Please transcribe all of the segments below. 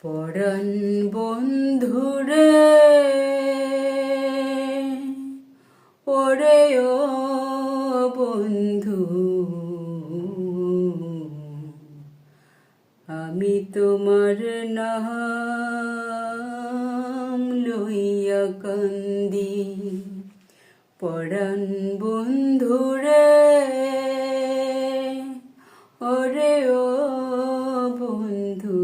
পরাণ বন্ধুরে ওরে ও বন্ধু, আমি তোমার নাম লইয়া কান্দি। পরাণ বন্ধুরে ওরে ও বন্ধু,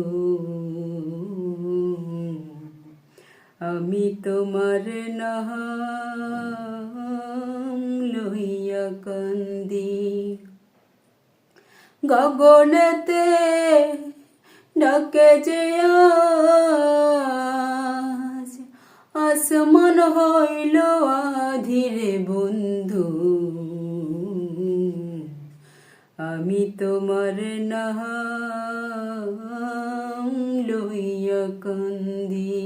আমি তোমার নাম লইয়া কান্দি। গগনেতে ডাকে যে আজ, আসমান হইল আধিরে বন্ধু, আমি তোমার নাম লইয়া কান্দি।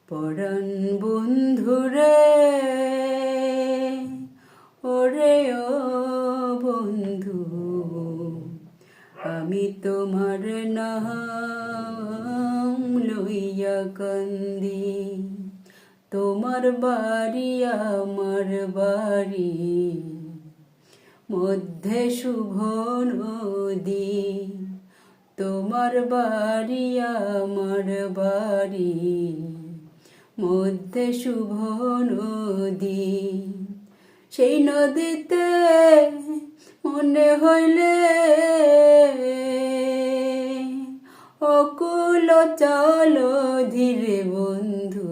পরাণ বন্ধুরে ওরে ও বন্ধু, আমি তোমার নাম লইয়া কান্দি। তোমার বাড়ি আমার বাড়ি, মধ্যে শুভ নদী। তোমার বাড়ি আমার বাড়ি, মধ্যে শুভ নদী। সেই নদীতে মনে হইলে অকুল চলো ধীরে বন্ধু,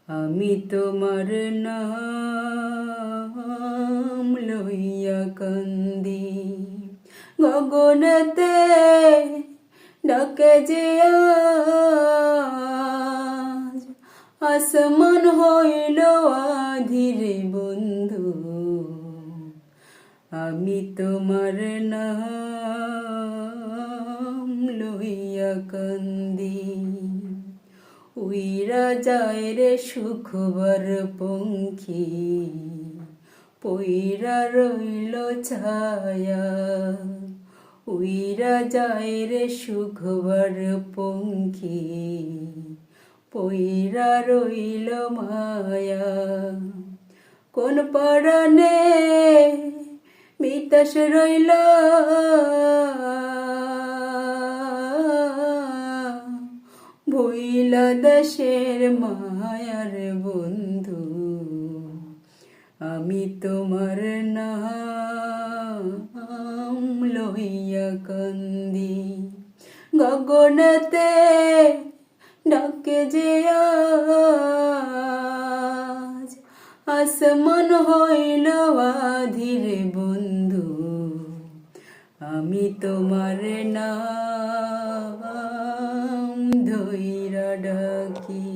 আমি তোমার নাম লইয়া কান্দি। গগনেতে ডাকে যে আজ, আসমান হইল আধিরে বন্ধু, আমি তোমার নাম লইয়া কান্দি। উইরা যায় রে সুখবর পঙ্খী, পইরা রইল ছায়া। উইরা যায় রে সুখবর পঙ্খী, পইরা রইল মায়া। কোন পরাণে বিতাস রইল ভইলা দেশের মায়ার বন্ধু, আমি তোমার নাম লইয়া কান্দি। গগনেতে ডাকে যে আজ, আসমান হইল আধিরে বন্ধু, আমি তোমার নাম ধইরা ডাকি।